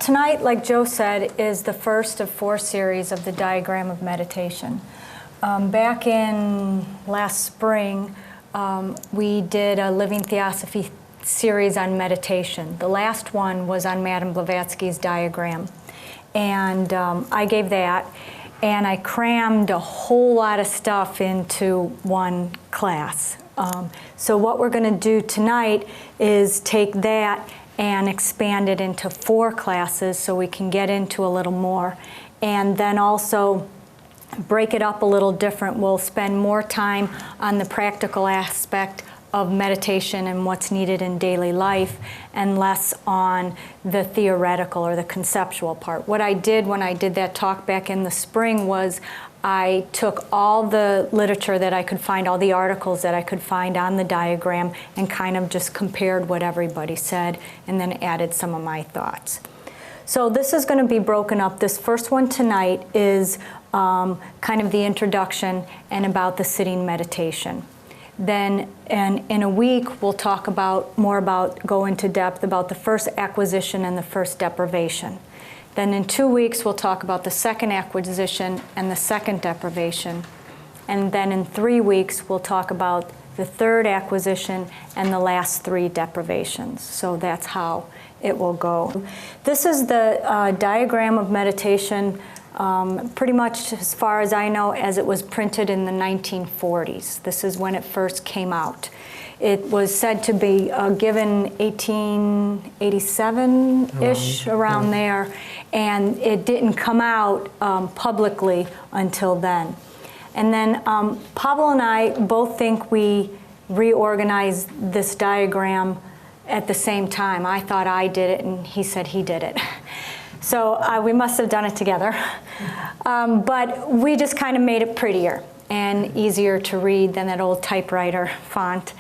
Tonight, like Joe said, is the first of 4 series of the Diagram of Meditation. Back in last spring, we did a Living Theosophy series on meditation. The last one was on Madame Blavatsky's diagram. And I gave that, and I crammed a whole lot of stuff into one class. So what we're going to do tonight is take that and expand it into 4 classes so we can get into a little more. And then also break it up a little different. We'll spend more time on the practical aspect of meditation and what's needed in daily life, and less on the theoretical or the conceptual part. What I did when I did that talk back in the spring was I took all the literature that I could find, all the articles that I could find on the diagram, and kind of just compared what everybody said and then added some of my thoughts. So this is going to be broken up. This first one tonight is kind of the introduction and about the sitting meditation. Then in a week, we'll talk go into depth about the first acquisition and the first deprivation. Then in 2 weeks, we'll talk about the second acquisition and the second deprivation. And then in 3 weeks, we'll talk about the third acquisition and the last 3 deprivations. So that's how it will go. This is the diagram of meditation, pretty much as far as I know, as it was printed in the 1940s. This is when it first came out. It was said to be given 1887-ish, around there, and it didn't come out publicly until then. And then Pablo and I both think we reorganized this diagram at the same time. I thought I did it, and he said he did it. So we must have done it together. But we just kind of made it prettier and easier to read than that old typewriter font.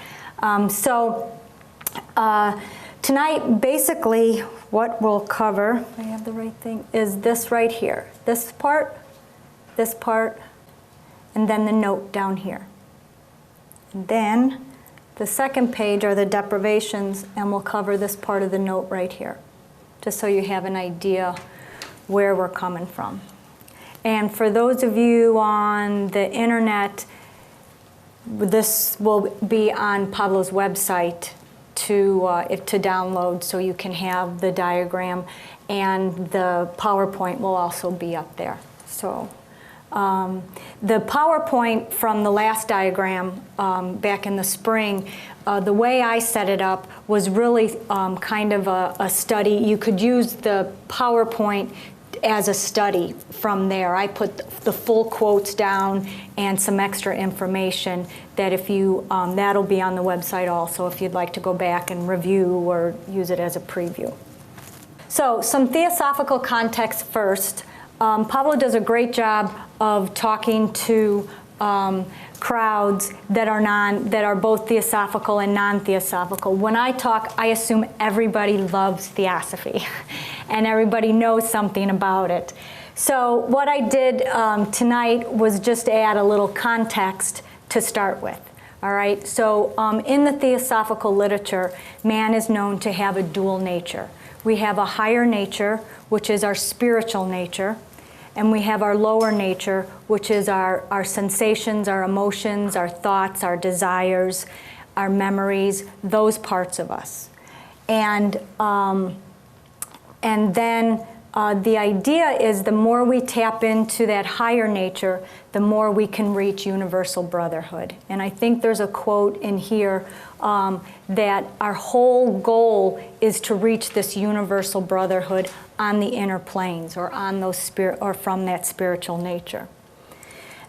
Tonight, basically, what we'll cover, if I have the right thing, is this right here. This part, and then the note down here. And then the second page are the deprivations, and we'll cover this part of the note right here, just so you have an idea where we're coming from. And for those of you on the internet, this will be on Pablo's website to download, so you can have the diagram, and the PowerPoint will also be up there. So the PowerPoint from the last diagram back in the spring, the way I set it up was really kind of a study. You could use the PowerPoint as a study from there. I put the full quotes down and some extra information that if you, that'll be on the website also if you'd like to go back and review or use it as a preview. So some theosophical context first. Pablo does a great job of talking to crowds that are both theosophical and non-theosophical. When I talk, I assume everybody loves theosophy and everybody knows something about it. So what I did tonight was just add a little context to start with. All right, so in the theosophical literature, man is known to have a dual nature. We have a higher nature, which is our spiritual nature, and we have our lower nature, which is our sensations, our emotions, our thoughts, our desires, our memories, those parts of us. And then the idea is the more we tap into that higher nature, the more we can reach universal brotherhood. And I think there's a quote in here that our whole goal is to reach this universal brotherhood on the inner planes, or on those or from that spiritual nature.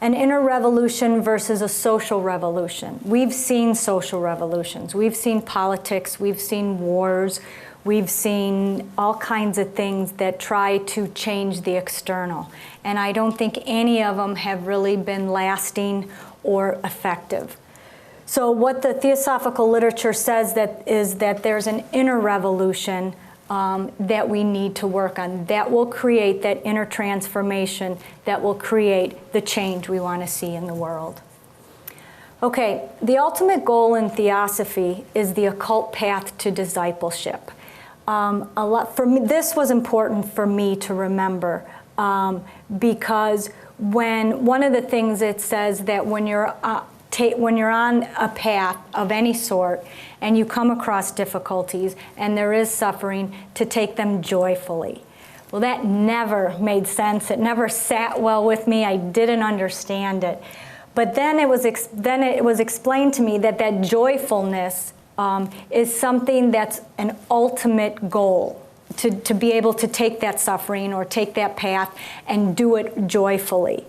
An inner revolution versus a social revolution. We've seen social revolutions. We've seen politics. We've seen wars. We've seen all kinds of things that try to change the external. And I don't think any of them have really been lasting or effective. So what the theosophical literature says is that there's an inner revolution that we need to work on. That will create that inner transformation that will create the change we want to see in the world. Okay, the ultimate goal in theosophy is the occult path to discipleship. a lot for me. This was important for me to remember because one of the things it says that when you're on a path of any sort and you come across difficulties and there is suffering, to take them joyfully. Well, that never made sense. It never sat well with me. I didn't understand it. But then it was explained to me that joyfulness is something that's an ultimate goal, to be able to take that suffering or take that path and do it joyfully.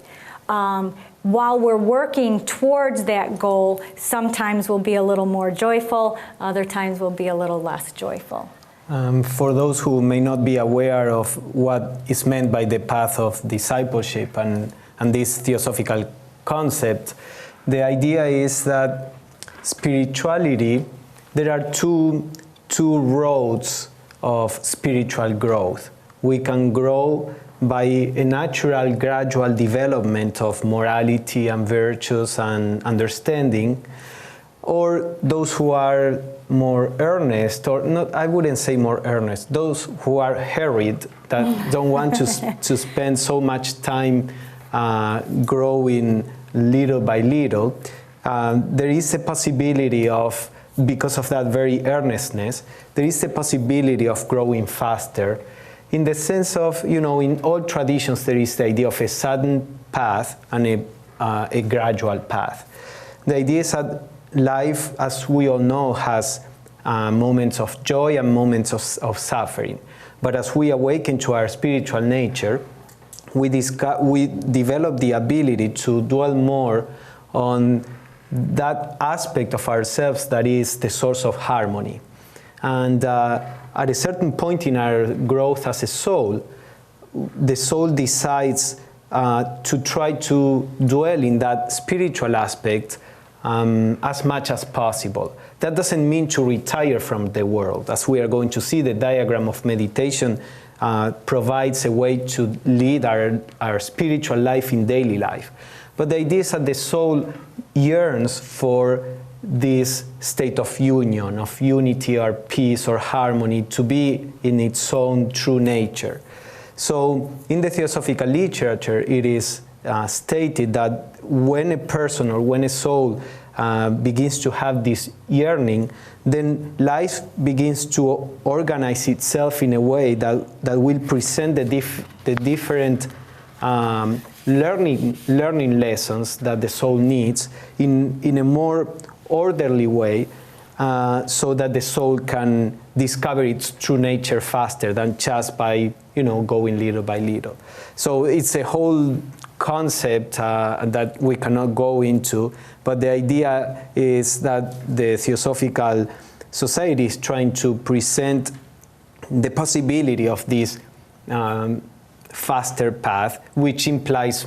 While we're working towards that goal, sometimes we'll be a little more joyful, other times we'll be a little less joyful. For those who may not be aware of what is meant by the path of discipleship and this theosophical concept, the idea is that spirituality, there are two roads of spiritual growth. We can grow by a natural, gradual development of morality and virtues and understanding, or those who are more earnest, or not, I wouldn't say more earnest, those who are harried, that don't want to spend so much time growing little by little, there is a possibility of, because of that very earnestness, there is a possibility of growing faster, in the sense of, in all traditions there is the idea of a sudden path and a gradual path. The idea is that life, as we all know, has moments of joy and moments of suffering. But as we awaken to our spiritual nature, we develop the ability to dwell more on that aspect of ourselves that is the source of harmony. And at a certain point in our growth as a soul, the soul decides to try to dwell in that spiritual aspect as much as possible. That doesn't mean to retire from the world. As we are going to see, the diagram of meditation provides a way to lead our spiritual life in daily life. But the idea is that the soul yearns for this state of union, of unity or peace or harmony, to be in its own true nature. So in the theosophical literature, it is stated that when a person or when a soul begins to have this yearning, then life begins to organize itself in a way that will present the different learning lessons that the soul needs in a more orderly way, so that the soul can discover its true nature faster than just by going little by little. So it's a whole concept that we cannot go into, but the idea is that the Theosophical Society is trying to present the possibility of this faster path, which implies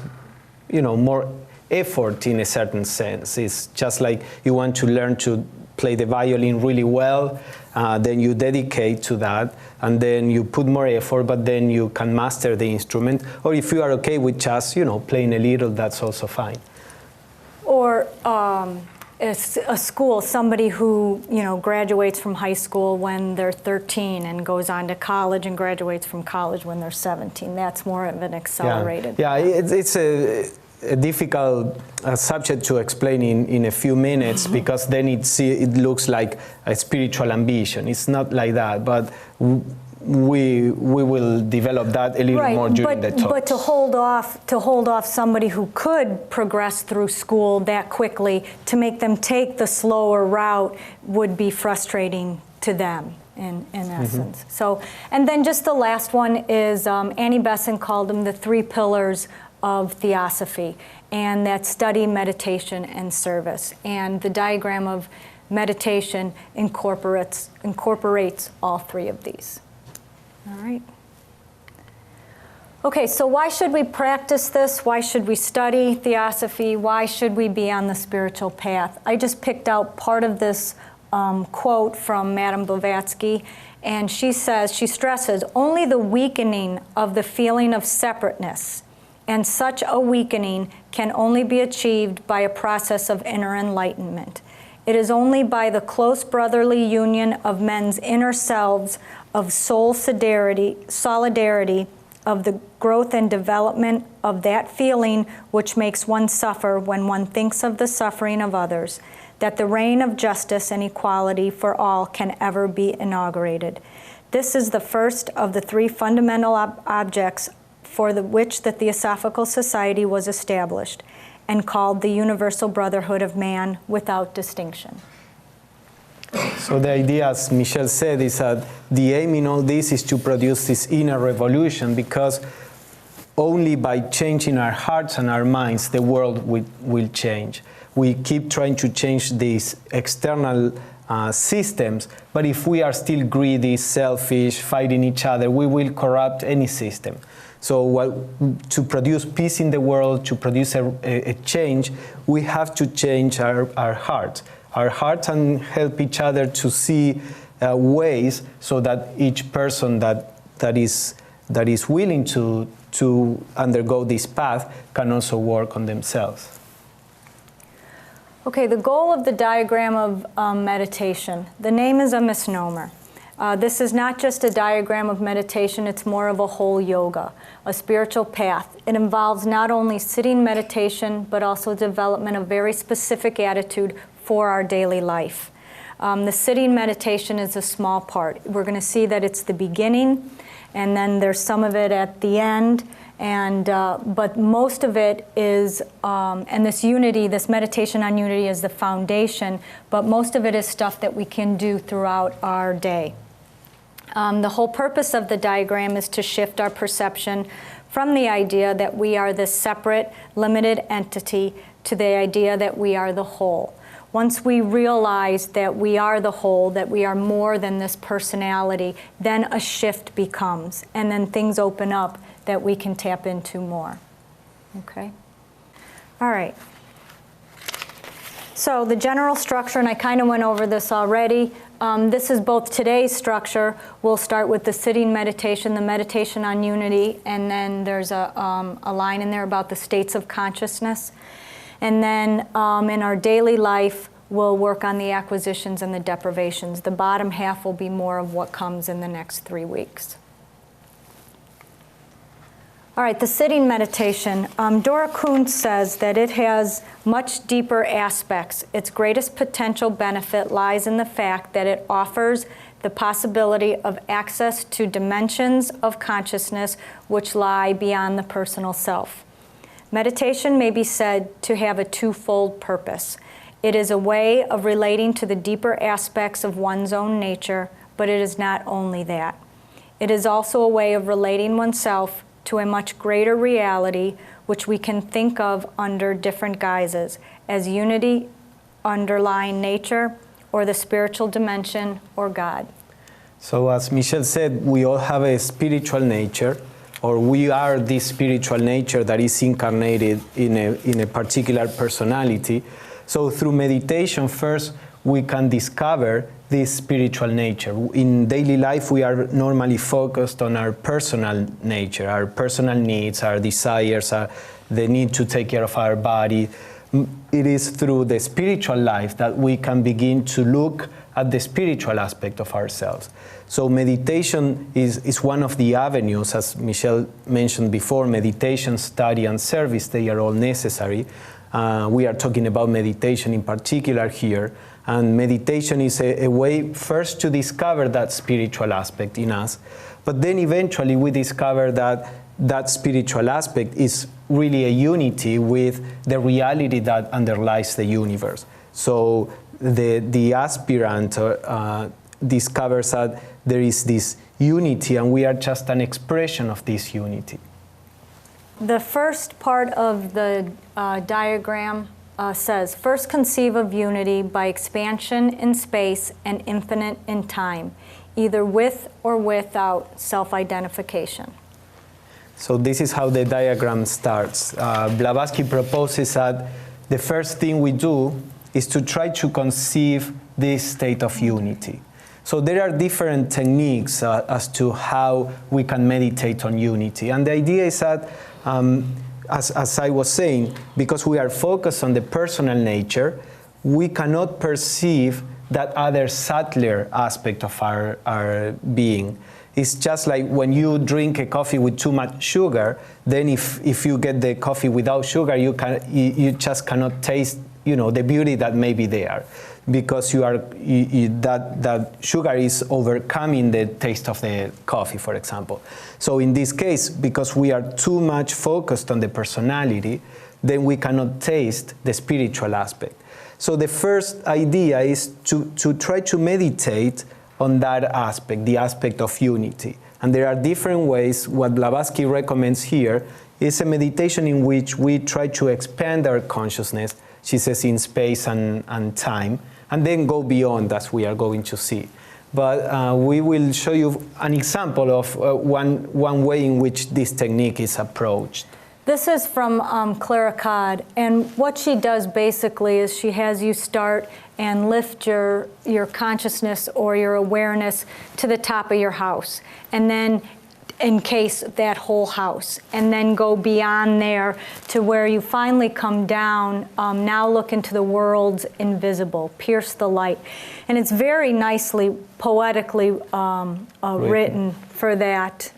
more effort in a certain sense. It's just like you want to learn to play the violin really well, then you dedicate to that, and then you put more effort, but then you can master the instrument. Or if you are okay with just playing a little, that's also fine. Or a school, somebody who graduates from high school when they're 13 and goes on to college and graduates from college when they're 17. That's more of an accelerated. Yeah, it's a difficult subject to explain in a few minutes, because then it looks like a spiritual ambition. It's not like that, but we will develop that a little more during the talk. But to hold off somebody who could progress through school that quickly, to make them take the slower route, would be frustrating to them in essence. So, and then just the last one is Annie Besant called them the 3 pillars of Theosophy, and that's study, meditation, and service. And the diagram of meditation incorporates all 3 of these. All right. Okay, so why should we practice this? Why should we study Theosophy? Why should we be on the spiritual path? I just picked out part of this quote from Madame Blavatsky, and she stresses, only the weakening of the feeling of separateness, and such a weakening can only be achieved by a process of inner enlightenment. It is only by the close brotherly union of men's inner selves of soul solidarity, of the growth and development of that feeling which makes one suffer when one thinks of the suffering of others, that the reign of justice and equality for all can ever be inaugurated. This is the first of the three fundamental objects for which the Theosophical Society was established, and called the Universal Brotherhood of Man without distinction. So the idea, as Michele said, is that the aim in all this is to produce this inner revolution, because only by changing our hearts and our minds, the world will change. We keep trying to change these external systems, but if we are still greedy, selfish, fighting each other, we will corrupt any system. So to produce peace in the world, to produce a change, we have to change our hearts. Our hearts, and help each other to see ways so that each person that is willing to undergo this path can also work on themselves. Okay, the goal of the diagram of meditation. The name is a misnomer. This is not just a diagram of meditation, it's more of a whole yoga, a spiritual path. It involves not only sitting meditation, but also development of very specific attitude for our daily life. The sitting meditation is a small part. We're going to see that it's the beginning, and then there's some of it at the end, and but most of it is, and this unity, this meditation on unity is the foundation, but most of it is stuff that we can do throughout our day. The whole purpose of the diagram is to shift our perception from the idea that we are this separate, limited entity to the idea that we are the whole. Once we realize that we are the whole, that we are more than this personality, then a shift becomes, and then things open up that we can tap into more. Okay? All right. So the general structure, and I kind of went over this already. This is both today's structure. We'll start with the sitting meditation, the meditation on unity, and then there's a line in there about the states of consciousness. And then in our daily life, we'll work on the acquisitions and the deprivations. The bottom half will be more of what comes in the next 3 weeks. All right, the sitting meditation. Dora Kuntz says that it has much deeper aspects. Its greatest potential benefit lies in the fact that it offers the possibility of access to dimensions of consciousness which lie beyond the personal self. Meditation may be said to have a twofold purpose. It is a way of relating to the deeper aspects of one's own nature, but it is not only that. It is also a way of relating oneself to a much greater reality which we can think of under different guises, as unity, underlying nature, or the spiritual dimension, or God. So as Michele said, we all have a spiritual nature, or we are this spiritual nature that is incarnated in a particular personality. So through meditation, first, we can discover this spiritual nature. In daily life, we are normally focused on our personal nature, our personal needs, our desires, the need to take care of our body. It is through the spiritual life that we can begin to look at the spiritual aspect of ourselves. So meditation is one of the avenues, as Michele mentioned before. Meditation, study, and service, they are all necessary. We are talking about meditation in particular here. And meditation is a way first to discover that spiritual aspect in us. But then eventually we discover that that spiritual aspect is really a unity with the reality that underlies the universe. So the aspirant discovers that there is this unity, and we are just an expression of this unity. The first part of the diagram says, first conceive of unity by expansion in space and infinite in time, either with or without self-identification. So this is how the diagram starts. Blavatsky proposes that the first thing we do is to try to conceive this state of unity. So there are different techniques as to how we can meditate on unity. And the idea is that, as I was saying, because we are focused on the personal nature, we cannot perceive that other subtler aspect of our being. It's just like when you drink a coffee with too much sugar, then if you get the coffee without sugar, you just cannot taste, the beauty that may be there, because that sugar is overcoming the taste of the coffee, for example. So in this case, because we are too much focused on the personality, then we cannot taste the spiritual aspect. So the first idea is to try to meditate on that aspect, the aspect of unity. And there are different ways. What Blavatsky recommends here is a meditation in which we try to expand our consciousness, she says, in space and time, and then go beyond, as we are going to see. But we will show you an example of one way in which this technique is approached. This is from Clara Codd, and what she does basically is she has you start and lift your consciousness or your awareness to the top of your house, and then encase that whole house, and then go beyond there to where you finally come down. Now look into the world's invisible, pierce the light. And it's very nicely, poetically written for that.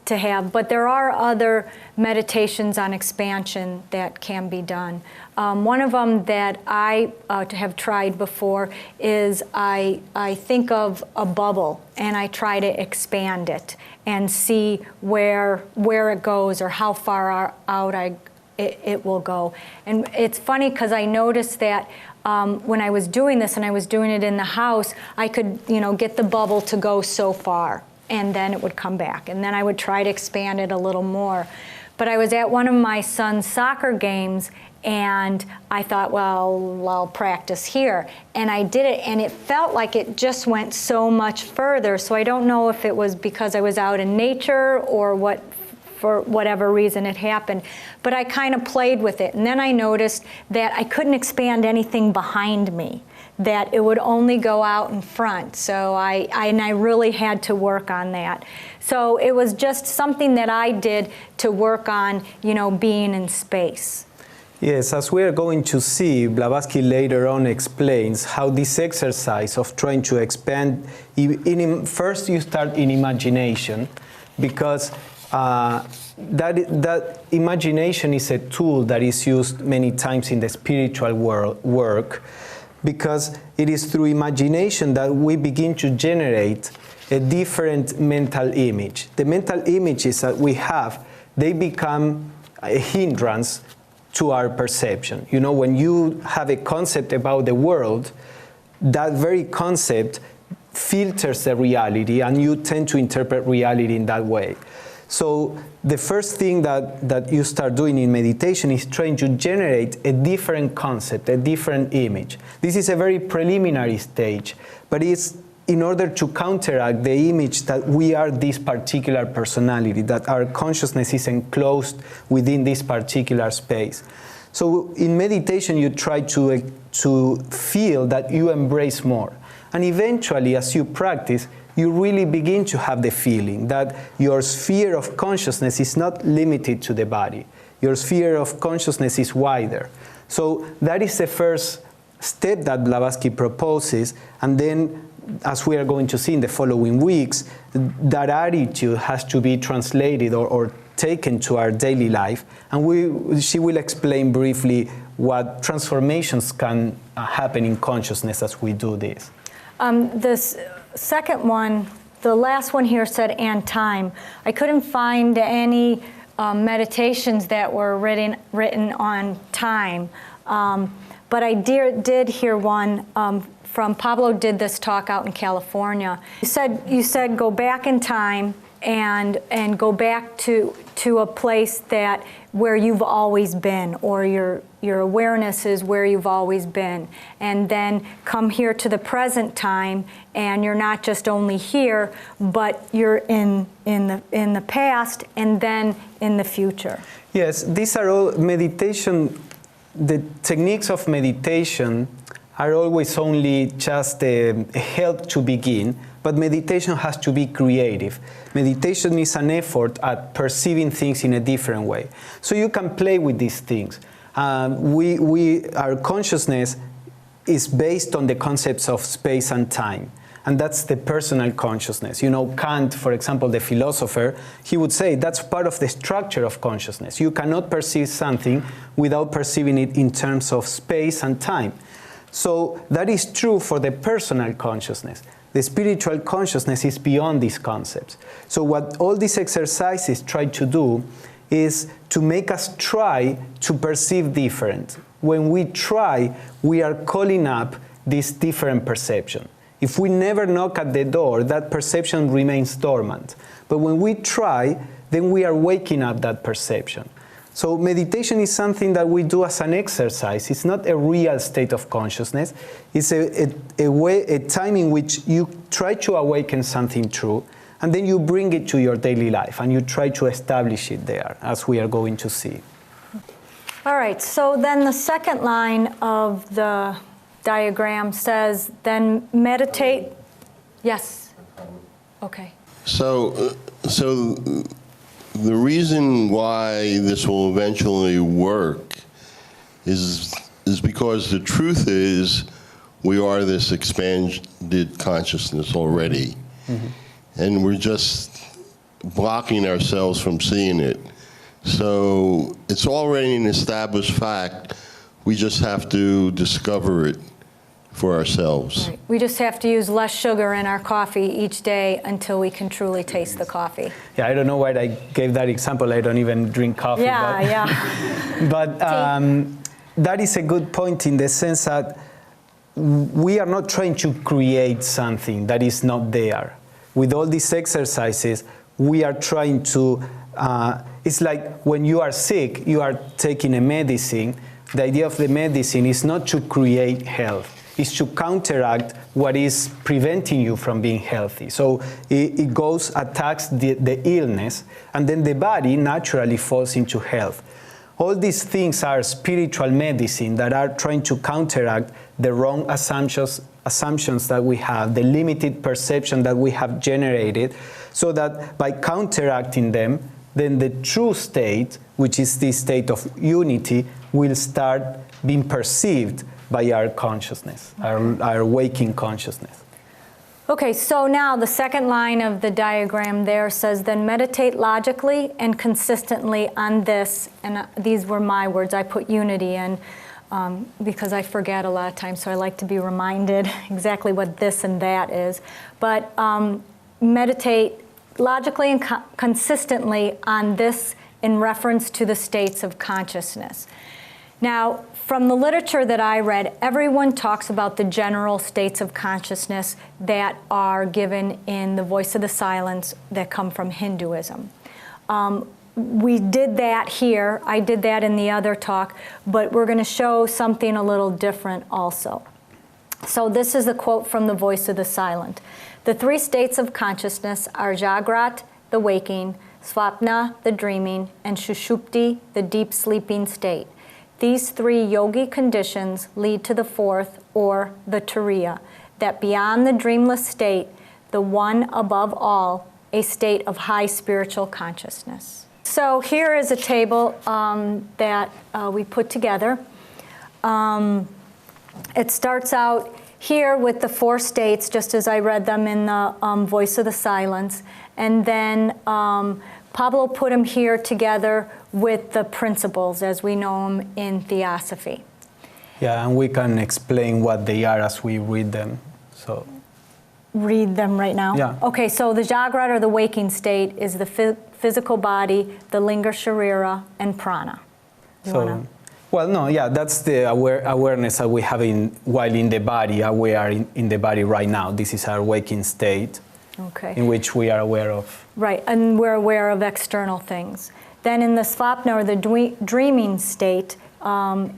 To have, but there are other meditations on expansion that can be done. One of them that I have tried before is I think of a bubble and I try to expand it and see where it goes or how far out it will go. And it's funny because I noticed that when I was doing this and I was doing it in the house, I could get the bubble to go so far, and then it would come back. And then I would try to expand it a little more. But I was at one of my son's soccer games, and I thought, well, I'll practice here. And I did it, and it felt like it just went so much further. So I don't know if it was because I was out in nature or for whatever reason it happened. But I kind of played with it. And then I noticed that I couldn't expand anything behind me, that it would only go out in front. So I really had to work on that. So it was just something that I did to work on, being in space. Yes, as we are going to see, Blavatsky later on explains how this exercise of trying to expand, first you start in imagination, because that imagination is a tool that is used many times in the spiritual work, because it is through imagination that we begin to generate a different mental image. The mental images that we have, they become a hindrance to our perception. When you have a concept about the world, that very concept filters the reality, and you tend to interpret reality in that way. So the first thing that you start doing in meditation is trying to generate a different concept, a different image. This is a very preliminary stage, but it's in order to counteract the image that we are this particular personality, that our consciousness is enclosed within this particular space. So in meditation, you try to feel that you embrace more. And eventually, as you practice, you really begin to have the feeling that your sphere of consciousness is not limited to the body. Your sphere of consciousness is wider. So that is the first step that Blavatsky proposes, and then, as we are going to see in the following weeks, that attitude has to be translated or taken to our daily life, and she will explain briefly what transformations can happen in consciousness as we do this. This second one, the last one here said "and time." I couldn't find any meditations that were written on time, but I did hear one from Pablo. Did this talk out in California. You said go back in time and go back to a place where you've always been, or your awareness is where you've always been, and then come here to the present time, and you're not just only here, but you're in the past and then in the future. Yes, these are all meditation. The techniques of meditation are always only just a help to begin, but meditation has to be creative. Meditation is an effort at perceiving things in a different way. So you can play with these things. Our consciousness is based on the concepts of space and time. And that's the personal consciousness. You know, Kant, for example, the philosopher, he would say that's part of the structure of consciousness. You cannot perceive something without perceiving it in terms of space and time. So that is true for the personal consciousness. The spiritual consciousness is beyond these concepts. So what all these exercises try to do is to make us try to perceive different. When we try, we are calling up this different perception. If we never knock at the door, that perception remains dormant. But when we try, then we are waking up that perception. So meditation is something that we do as an exercise. It's not a real state of consciousness. It's a time in which you try to awaken something true, and then you bring it to your daily life, and you try to establish it there, as we are going to see. All right, so then the second line of the diagram says, then meditate. Yes. Okay. So the reason why this will eventually work is because the truth is we are this expanded consciousness already. Mm-hmm. And we're just blocking ourselves from seeing it. So it's already an established fact. We just have to discover it for ourselves. Right. We just have to use less sugar in our coffee each day until we can truly taste the coffee. Yeah, I don't know why I gave that example. I don't even drink coffee. Yeah. But that is a good point in the sense that we are not trying to create something that is not there. With all these exercises, we are trying to, it's like when you are sick, you are taking a medicine. The idea of the medicine is not to create health. Is to counteract what is preventing you from being healthy. So it goes, attacks the illness, and then the body naturally falls into health. All these things are spiritual medicine that are trying to counteract the wrong assumptions that we have, the limited perception that we have generated, so that by counteracting them, then the true state, which is this state of unity, will start being perceived by our consciousness, our waking consciousness. Okay, so now the second line of the diagram there says, then meditate logically and consistently on this, and these were my words, I put unity in because I forget a lot of times, so I like to be reminded exactly what this and that is. But meditate logically and consistently on this in reference to the states of consciousness. Now, from the literature that I read, everyone talks about the general states of consciousness that are given in the Voice of the Silence that come from Hinduism. We did that here. I did that in the other talk, but we're going to show something a little different also. So this is a quote from the Voice of the Silent. The three states of consciousness are Jagrat, the waking, Svapna, the dreaming, and Shushupti, the deep sleeping state. These three yogi conditions lead to the fourth, or the Turiya, that beyond the dreamless state, the one above all, a state of high spiritual consciousness. So here is a table that we put together. It starts out here with the four states, just as I read them in the Voice of the Silence, and then Pablo put them here together with the principles as we know them in Theosophy. Yeah, and we can explain what they are as we read them. So read them right now? Yeah. Okay, so the Jagrat, or the waking state, is the physical body, the Linga Sharira, and Prana. Well, no, yeah, that's the awareness that we have while in the body. We are in the body right now. This is our waking state, okay, in which we are aware of. Right, and we're aware of external things. Then in the Svapna, or the dreaming state,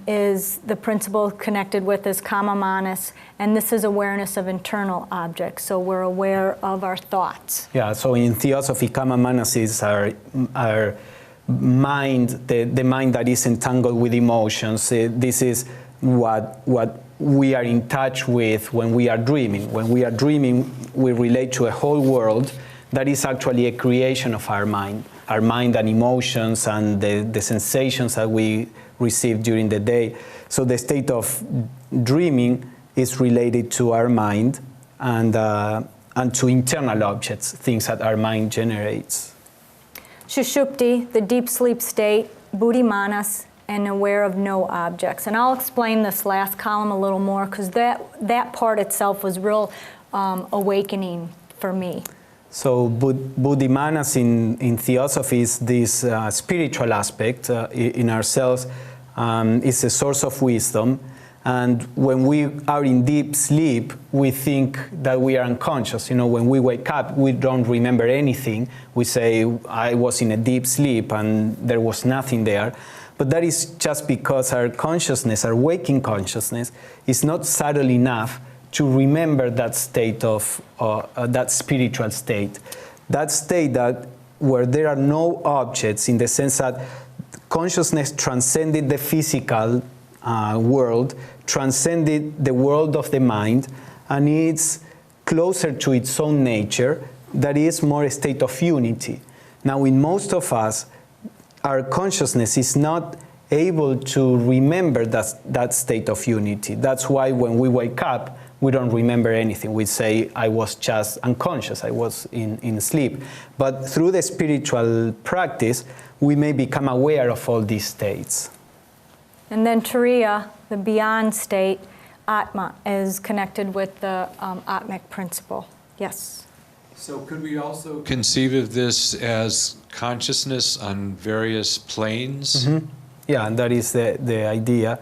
is the principle connected with is kama manas, and this is awareness of internal objects. So we're aware of our thoughts. Yeah, so in Theosophy, kama manas is our mind, the mind that is entangled with emotions. This is what we are in touch with when we are dreaming. When we are dreaming, we relate to a whole world that is actually a creation of our mind and emotions and the sensations that we receive during the day. So the state of dreaming is related to our mind and to internal objects, things that our mind generates. Sushupti, the deep sleep state, buddhimanas, and aware of no objects. And I'll explain this last column a little more because that part itself was real awakening for me. So buddhimanas in Theosophy is this spiritual aspect in ourselves. It's a source of wisdom. And when we are in deep sleep, we think that we are unconscious. You know, when we wake up, we don't remember anything. We say, I was in a deep sleep and there was nothing there. But that is just because our consciousness, our waking consciousness, is not subtle enough to remember that state of, that spiritual state. That state that where there are no objects, in the sense that consciousness transcended the physical world, transcended the world of the mind, and it's closer to its own nature, that is more a state of unity. Now, in most of us, our consciousness is not able to remember that state of unity. That's why when we wake up, we don't remember anything. We say, I was just unconscious, I was in sleep. But through the spiritual practice, we may become aware of all these states. And then Turiya, the beyond state, Atma, is connected with the Atmic principle. Yes? So could we also conceive of this as consciousness on various planes? Mm-hmm. Yeah, and that is the idea.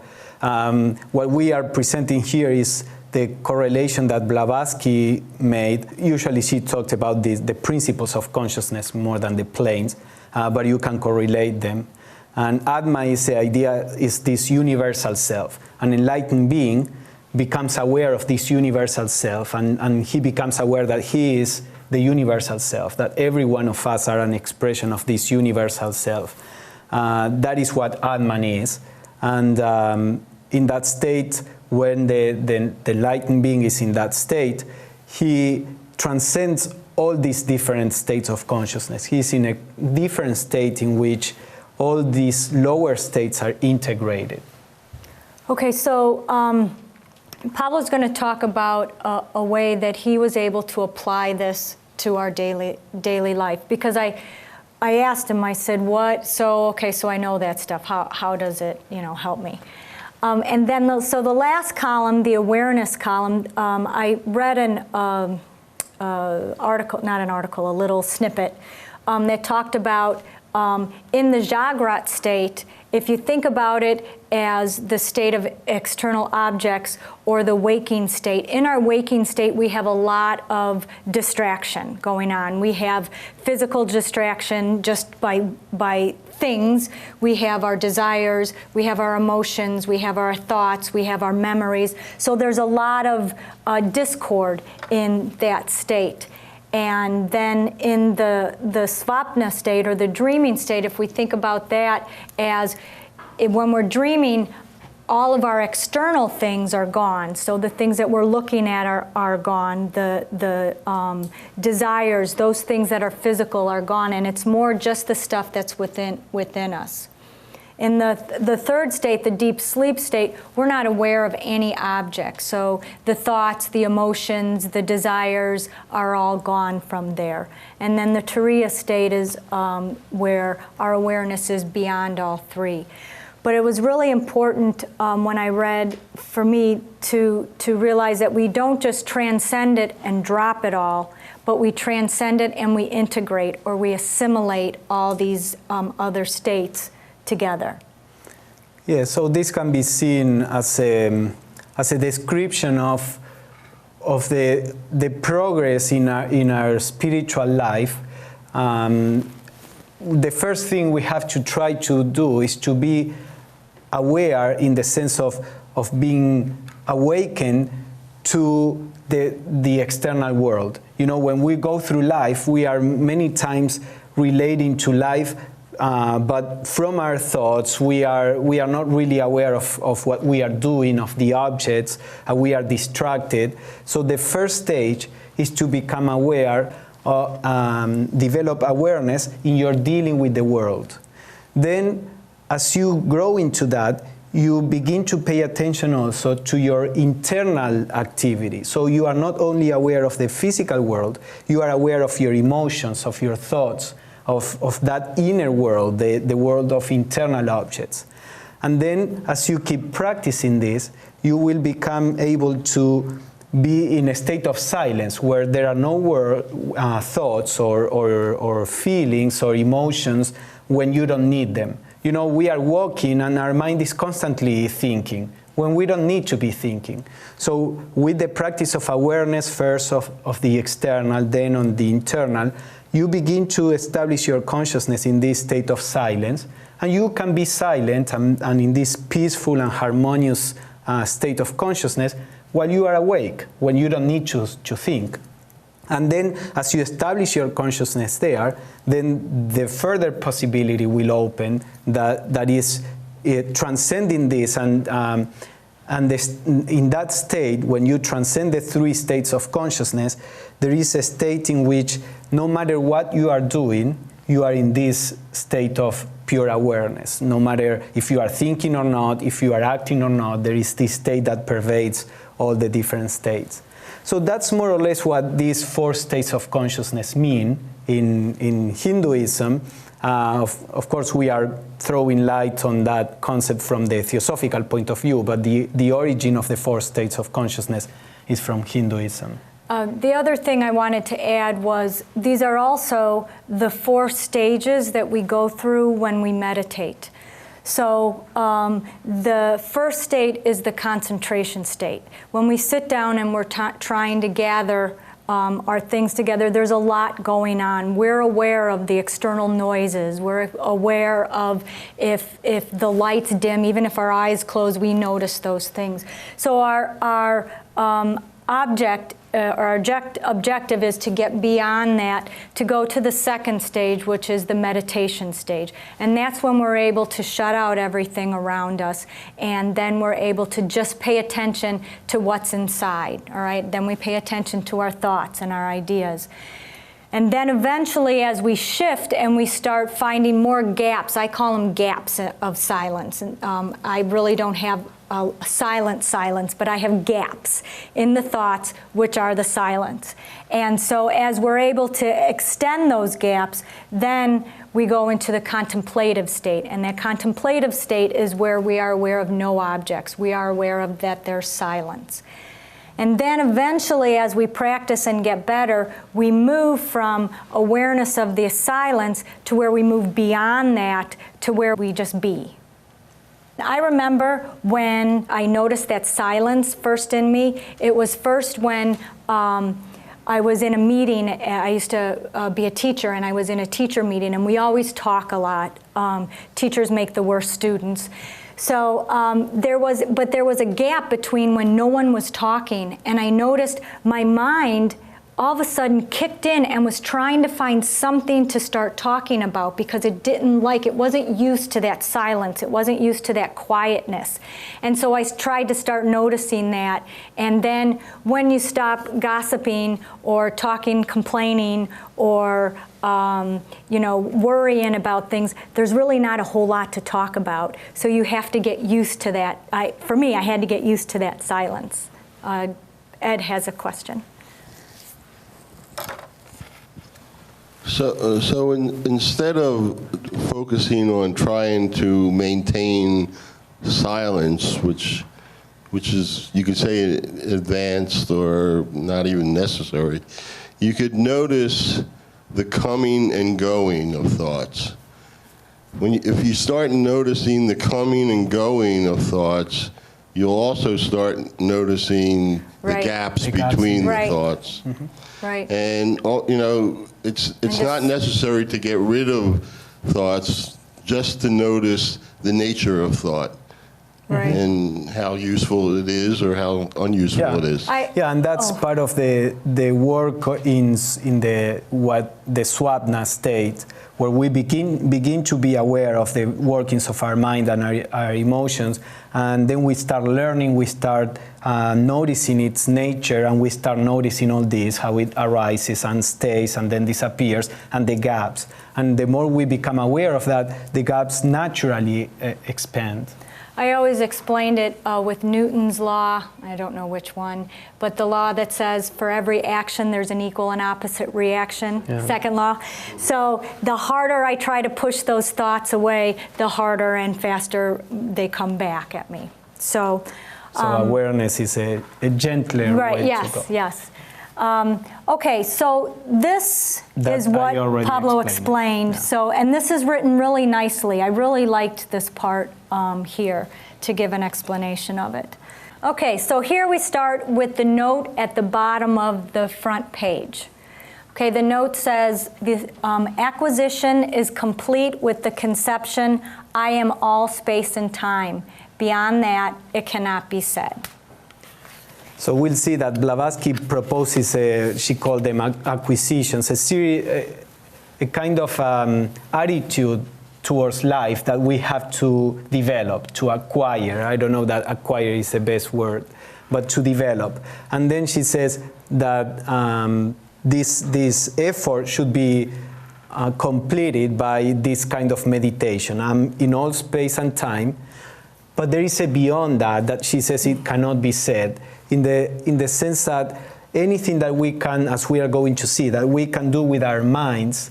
What we are presenting here is the correlation that Blavatsky made. Usually she talked about the principles of consciousness more than the planes, but you can correlate them. And Atma is the idea, is this universal self. An enlightened being becomes aware of this universal self, and he becomes aware that he is the universal self, that every one of us are an expression of this universal self. That is what Atman is. And in that state, when the enlightened being is in that state, he transcends all these different states of consciousness. He's in a different state in which all these lower states are integrated. Okay, so Pablo's going to talk about a way that he was able to apply this to our daily life. Because I asked him, I said, what? So, okay, so I know that stuff. How does it, help me? And then, so the last column, the awareness column, I read an article, not an article, a little snippet that talked about in the Jagrat state, if you think about it as the state of external objects or the waking state, in our waking state we have a lot of distraction going on. We have physical distraction just by things. We have our desires, we have our emotions, we have our thoughts, we have our memories. So there's a lot of discord in that state. And then in the svapna state, or the dreaming state, if we think about that as when we're dreaming, all of our external things are gone. So the things that we're looking at are gone. The desires, those things that are physical are gone. And it's more just the stuff that's within us. In the third state, the deep sleep state, we're not aware of any object. So the thoughts, the emotions, the desires are all gone from there. And then the Turiya state is where our awareness is beyond all three. But it was really important when I read, for me, to realize that we don't just transcend it and drop it all, but we transcend it and we integrate, or we assimilate all these other states together. Yeah, so this can be seen as a description of the progress in our spiritual life. The first thing we have to try to do is to be aware, in the sense of being awakened to the external world. When we go through life, we are many times relating to life, but from our thoughts, we are not really aware of what we are doing, of the objects, we are distracted. So the first stage is to become aware, develop awareness in your dealing with the world. Then, as you grow into that, you begin to pay attention also to your internal activity. So you are not only aware of the physical world, you are aware of your emotions, of your thoughts, of that inner world, the world of internal objects. And then as you keep practicing this, you will become able to be in a state of silence where there are no thoughts or feelings or emotions when you don't need them. You know, we are walking and our mind is constantly thinking when we don't need to be thinking. So with the practice of awareness first of the external, then on the internal, you begin to establish your consciousness in this state of silence, and you can be silent and in this peaceful and harmonious state of consciousness while you are awake, when you don't need to think. And then as you establish your consciousness there, then the further possibility will open that is transcending this and in that state, when you transcend the three states of consciousness, there is a state in which no matter what you are doing, you are in this state of pure awareness. No matter if you are thinking or not, if you are acting or not, there is this state that pervades all the different states. So that's more or less what these four states of consciousness mean in Hinduism. Of course, we are throwing light on that concept from the theosophical point of view, but the origin of the four states of consciousness is from Hinduism. The other thing I wanted to add was these are also the four stages that we go through when we meditate. So the first state is the concentration state. When we sit down and we're trying to gather our things together, there's a lot going on. We're aware of the external noises. We're aware of if the lights dim, even if our eyes close, we notice those things. So our objective is to get beyond that, to go to the second stage, which is the meditation stage. And that's when we're able to shut out everything around us, and then we're able to just pay attention to what's inside, all right? Then we pay attention to our thoughts and our ideas. And then eventually, as we shift and we start finding more gaps, I call them gaps of silence. And I really don't have silence, but I have gaps in the thoughts, which are the silence. And so as we're able to extend those gaps, then we go into the contemplative state. And that contemplative state is where we are aware of no objects. We are aware of that there's silence. And then eventually, as we practice and get better, we move from awareness of the silence to where we move beyond that to where we just be. I remember when I noticed that silence first in me. It was first when I was in a meeting. I used to be a teacher, and I was in a teacher meeting, and we always talk a lot. Teachers make the worst students. So there was a gap between when no one was talking, and I noticed my mind all of a sudden kicked in and was trying to find something to start talking about because it wasn't used to that silence, it wasn't used to that quietness. And so I tried to start noticing that. And then when you stop gossiping or talking, complaining, or worrying about things, there's really not a whole lot to talk about. So you have to get used to that. For me, I had to get used to that silence. Ed has a question. So instead of focusing on trying to maintain silence, which is, you could say, advanced or not even necessary, you could notice the coming and going of thoughts. If you start noticing the coming and going of thoughts, you'll also start noticing the gaps between the thoughts. Mm-hmm. Right. And it's not necessary to get rid of thoughts, just to notice the nature of thought. Right. And how useful it is or how unuseful it is. And that's part of the work in the swapna state, where we begin to be aware of the workings of our mind and our emotions, and then we start learning, we start noticing its nature, and we start noticing all this, how it arises and stays and then disappears, and the gaps. And the more we become aware of that, the gaps naturally expand. I always explained it with Newton's law. I don't know which one, but the law that says for every action there's an equal and opposite reaction, second law. So the harder I try to push those thoughts away, the harder and faster they come back at me. So awareness is a gentler way to go. Yes. Okay, so this is what Pablo explained. So, and this is written really nicely. I really liked this part here to give an explanation of it. Okay, so here we start with the note at the bottom of the front page. Okay, the note says, the acquisition is complete with the conception, I am all space and time. Beyond that, it cannot be said. So we'll see that Blavatsky proposes, she called them acquisitions, a kind of attitude towards life that we have to develop, to acquire. I don't know that acquire is the best word, but to develop. And then she says that this effort should be completed by this kind of meditation. I'm in all space and time, but there is a beyond that she says it cannot be said, in the sense that anything that we can, as we are going to see, that we can do with our minds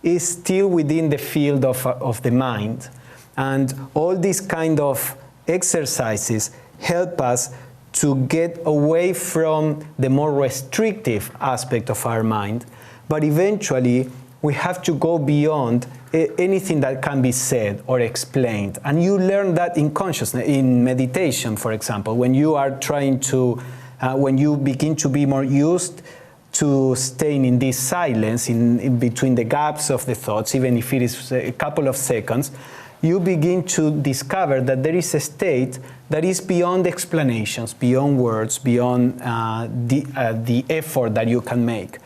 is still within the field of the mind. And all these kind of exercises help us to get away from the more restrictive aspect of our mind. But eventually, we have to go beyond anything that can be said or explained. And you learn that in consciousness, in meditation, for example, when you are trying to, when you begin to be more used to staying in this silence, in between the gaps of the thoughts, even if it is a couple of seconds, you begin to discover that there is a state that is beyond explanations, beyond words, beyond the effort that you can make.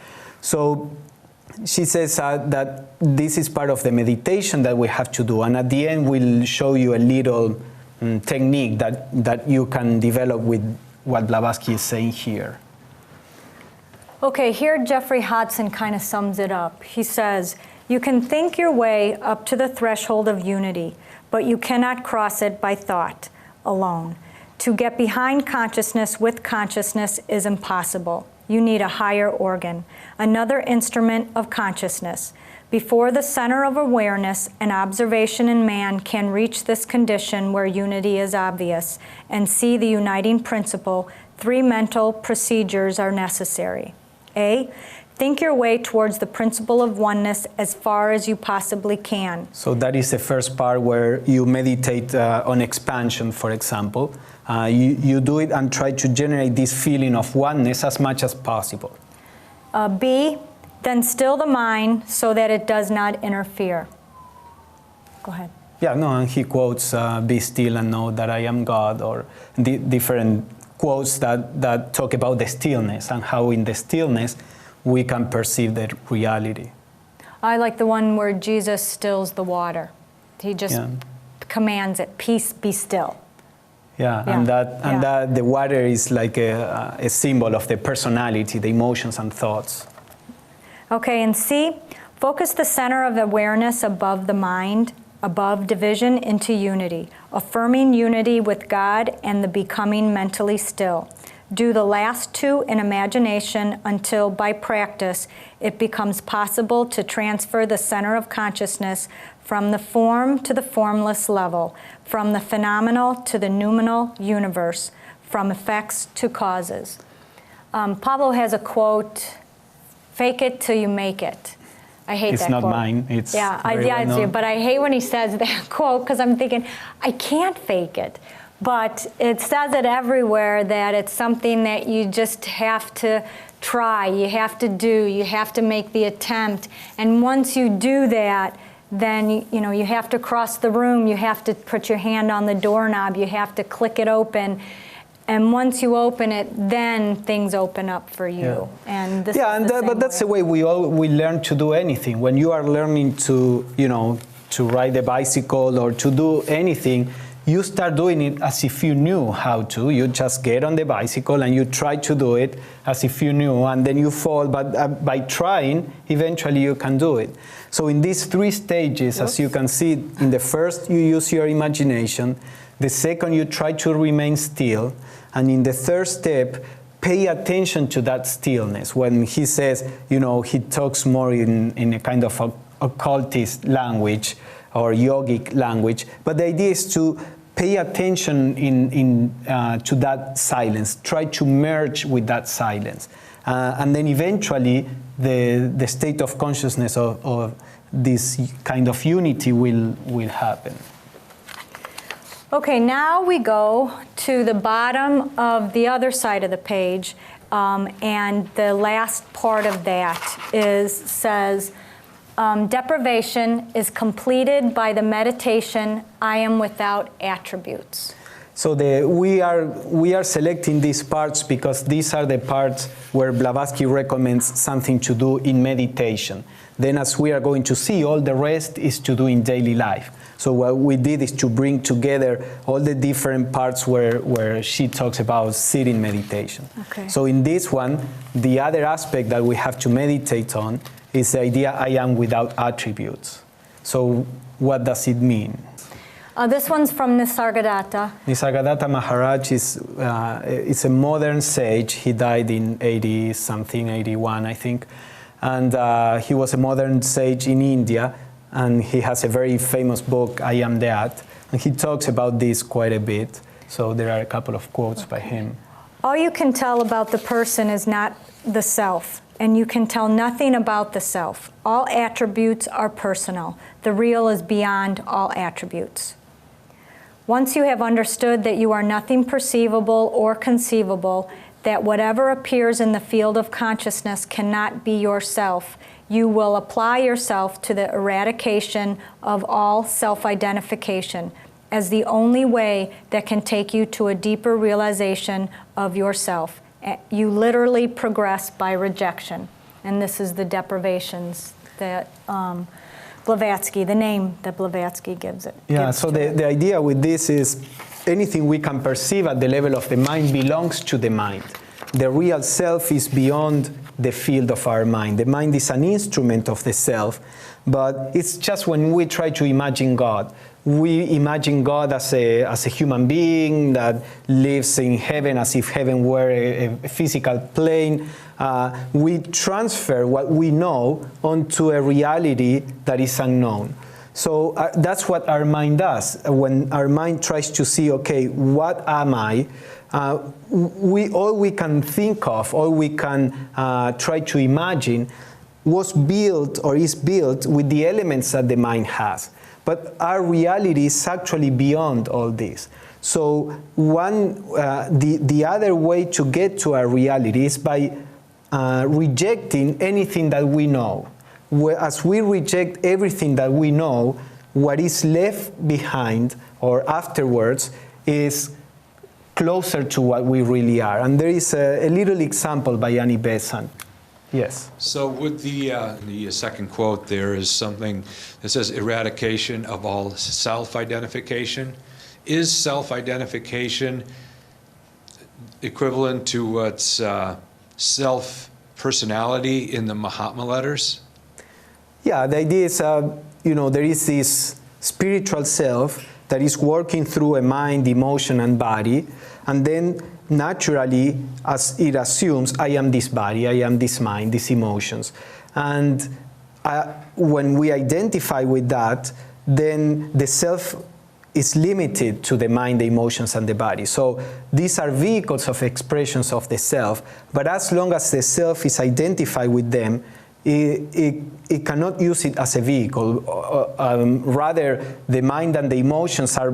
So she says that this is part of the meditation that we have to do, and at the end we'll show you a little technique that you can develop with what Blavatsky is saying here. Okay, here Jeffrey Hodson kind of sums it up. He says, you can think your way up to the threshold of unity, but you cannot cross it by thought alone. To get behind consciousness with consciousness is impossible. You need a higher organ, another instrument of consciousness. Before the center of awareness and observation in man can reach this condition where unity is obvious and see the uniting principle, three mental procedures are necessary. A, think your way towards the principle of oneness as far as you possibly can. So that is the first part where you meditate on expansion, for example. You do it and try to generate this feeling of oneness as much as possible. B, then still the mind so that it does not interfere. Go ahead. Yeah, no, and he quotes, be still and know that I am God, or the different quotes that talk about the stillness and how in the stillness we can perceive the reality. I like the one where Jesus stills the water. He just commands it, peace, be still. Yeah, and that the water is like a symbol of the personality, the emotions and thoughts. Okay, and C, focus the center of awareness above the mind, above division into unity, affirming unity with God and the becoming mentally still. Do the last two in imagination until, by practice, it becomes possible to transfer the center of consciousness from the form to the formless level, from the phenomenal to the noumenal universe, from effects to causes. Pablo has a quote, fake it till you make it. I hate that quote. It's not mine. It's but I hate when he says that quote because I'm thinking, I can't fake it. But it says it everywhere that it's something that you just have to try, you have to do, you have to make the attempt. And once you do that, then you have to cross the room, you have to put your hand on the doorknob, you have to click it open. And once you open it, then things open up for you. Yeah. And this but that's the way we learn to do anything. When you are learning to ride the bicycle or to do anything, you start doing it as if you knew how to. You just get on the bicycle and you try to do it as if you knew, and then you fall. But by trying, eventually you can do it. So in these three stages, as you can see, in the first, you use your imagination. The second, you try to remain still. And in the third step, pay attention to that stillness. When he says, he talks more in a kind of occultist language or yogic language, but the idea is to pay attention to that silence, try to merge with that silence. And then eventually the state of consciousness of this kind of unity will happen. Okay, now we go to the bottom of the other side of the page, and the last part of that says, deprivation is completed by the meditation, I am without attributes. So we are selecting these parts because these are the parts where Blavatsky recommends something to do in meditation. Then, as we are going to see, all the rest is to do in daily life. So what we did is to bring together all the different parts where she talks about sitting meditation. Okay. So in this one, the other aspect that we have to meditate on is the idea I am without attributes. So what does it mean? This one's from Nisargadatta. Nisargadatta Maharaj is a modern sage. He died in 80-something, 81, I think. And he was a modern sage in India. And he has a very famous book, I Am That. And he talks about this quite a bit. So there are a couple of quotes by him. All you can tell about the person is not the self, and you can tell nothing about the self. All attributes are personal. The real is beyond all attributes. Once you have understood that you are nothing perceivable or conceivable, that whatever appears in the field of consciousness cannot be yourself, you will apply yourself to the eradication of all self-identification as the only way that can take you to a deeper realization of yourself. You literally progress by rejection. And this is the deprivations that Blavatsky, the name that Blavatsky gives it. Yeah, so the idea with this is anything we can perceive at the level of the mind belongs to the mind. The real self is beyond the field of our mind. The mind is an instrument of the self, but it's just when we try to imagine God. We imagine God as a human being that lives in heaven as if heaven were a physical plane. We transfer what we know onto a reality that is unknown. So that's what our mind does. When our mind tries to see, okay, what am I? All we can think of, all we can try to imagine was built or is built with the elements that the mind has. But our reality is actually beyond all this. So the other way to get to our reality is by rejecting anything that we know. As we reject everything that we know, what is left behind or afterwards is closer to what we really are. And there is a little example by Annie Besant. Yes. So with the second quote, there is something that says eradication of all self-identification. Is self-identification equivalent to what's self-personality in the Mahatma letters? Yeah, the idea is, there is this spiritual self that is working through a mind, emotion, and body, and then naturally, as it assumes, I am this body, I am this mind, these emotions. And when we identify with that, then the self is limited to the mind, the emotions, and the body. So these are vehicles of expressions of the self, but as long as the self is identified with them, it cannot use it as a vehicle. Rather, the mind and the emotions are,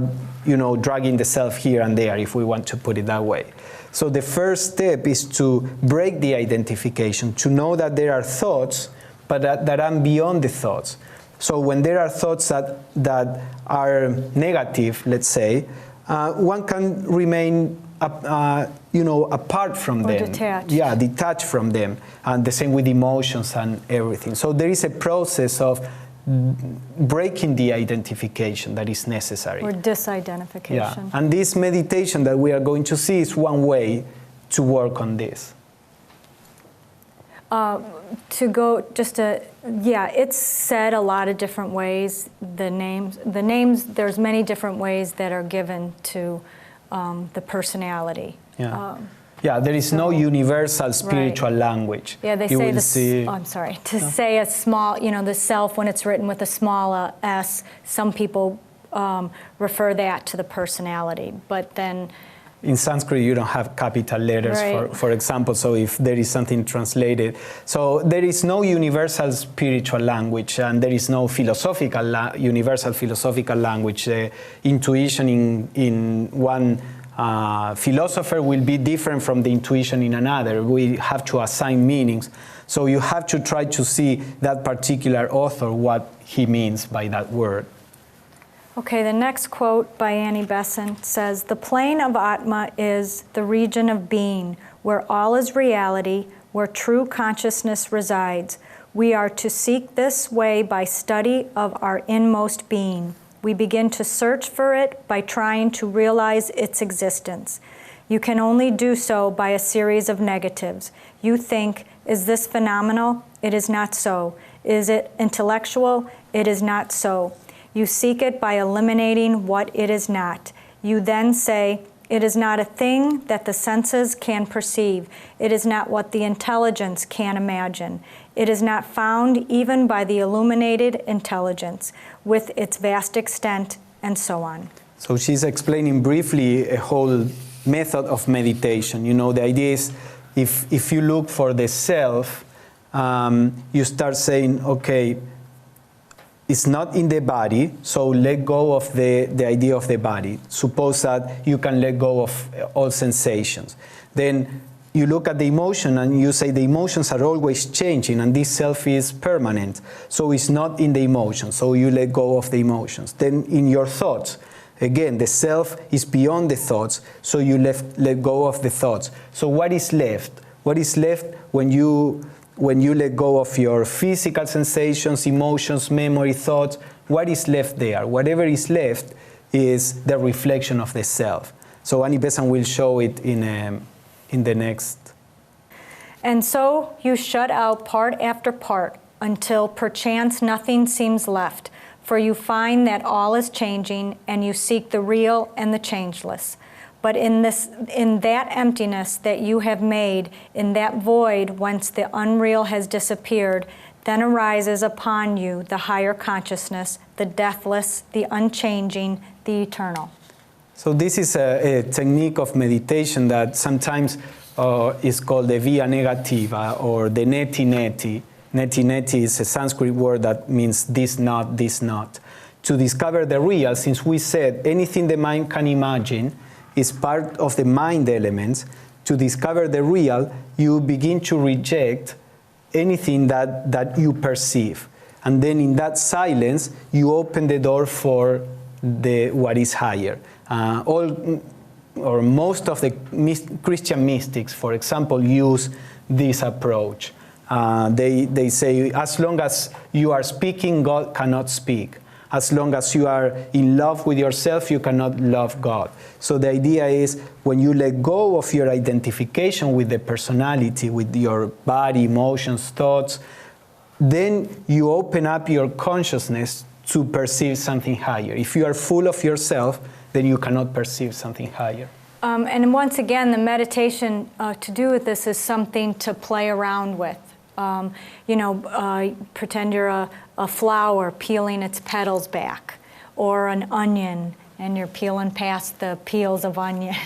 dragging the self here and there, if we want to put it that way. So the first step is to break the identification, to know that there are thoughts, but that are beyond the thoughts. So when there are thoughts that are negative, let's say, one can remain apart from them. Detached. Yeah, detached from them. And the same with emotions and everything. So there is a process of breaking the identification that is necessary. Or disidentification. Yeah. And this meditation that we are going to see is one way to work on this. It's said a lot of different ways. The names, there's many different ways that are given to the personality. There is no universal spiritual language. Yeah, they say say a small, the self, when it's written with a small s, some people refer that to the personality, but then in Sanskrit, you don't have capital letters, for example, so if there is something translated. So there is no universal spiritual language, and there is no universal philosophical language. Intuition in one philosopher will be different from the intuition in another. We have to assign meanings. So you have to try to see that particular author, what he means by that word. Okay, the next quote by Annie Besant says, "The plane of Atma is the region of being, where all is reality, where true consciousness resides. We are to seek this way by study of our inmost being. We begin to search for it by trying to realize its existence. You can only do so by a series of negatives. You think, is this phenomenal? It is not so. Is it intellectual? It is not so. You seek it by eliminating what it is not. You then say, it is not a thing that the senses can perceive. It is not what the intelligence can imagine. It is not found even by the illuminated intelligence, with its vast extent, and so on." So she's explaining briefly a whole method of meditation. The idea is if you look for the self, you start saying, okay, it's not in the body, so let go of the idea of the body. Suppose that you can let go of all sensations. Then you look at the emotion and you say the emotions are always changing and this self is permanent. So it's not in the emotion, so you let go of the emotions. Then in your thoughts, again, the self is beyond the thoughts, so you let go of the thoughts. So what is left? What is left when you let go of your physical sensations, emotions, memory, thoughts? What is left there? Whatever is left is the reflection of the self. So Annie Besant will show it in the next. "And so you shut out part after part until perchance nothing seems left, for you find that all is changing and you seek the real and the changeless. But in that emptiness that you have made, in that void whence the unreal has disappeared, then arises upon you the higher consciousness, the deathless, the unchanging, the eternal." So this is a technique of meditation that sometimes is called the via negativa or the neti neti. Neti neti is a Sanskrit word that means this not, this not. To discover the real, since we said anything the mind can imagine is part of the mind elements, to discover the real, you begin to reject anything that you perceive. And then in that silence, you open the door for what is higher. Most of the Christian mystics, for example, use this approach. They say, as long as you are speaking, God cannot speak. As long as you are in love with yourself, you cannot love God. So the idea is when you let go of your identification with the personality, with your body, emotions, thoughts, then you open up your consciousness to perceive something higher. If you are full of yourself, then you cannot perceive something higher. And once again, the meditation to do with this is something to play around with. Pretend you're a flower peeling its petals back, or an onion and you're peeling past the peels of onion,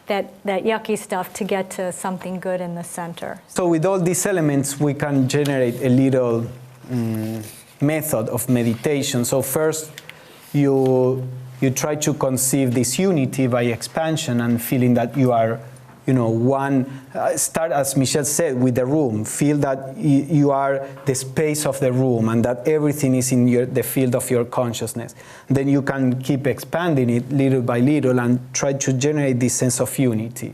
that yucky stuff, to get to something good in the center. So with all these elements, we can generate a little method of meditation. So first, you try to conceive this unity by expansion and feeling that you are one. Start, as Michele said, with the room. Feel that you are the space of the room and that everything is in the field of your consciousness. Then you can keep expanding it little by little and try to generate this sense of unity.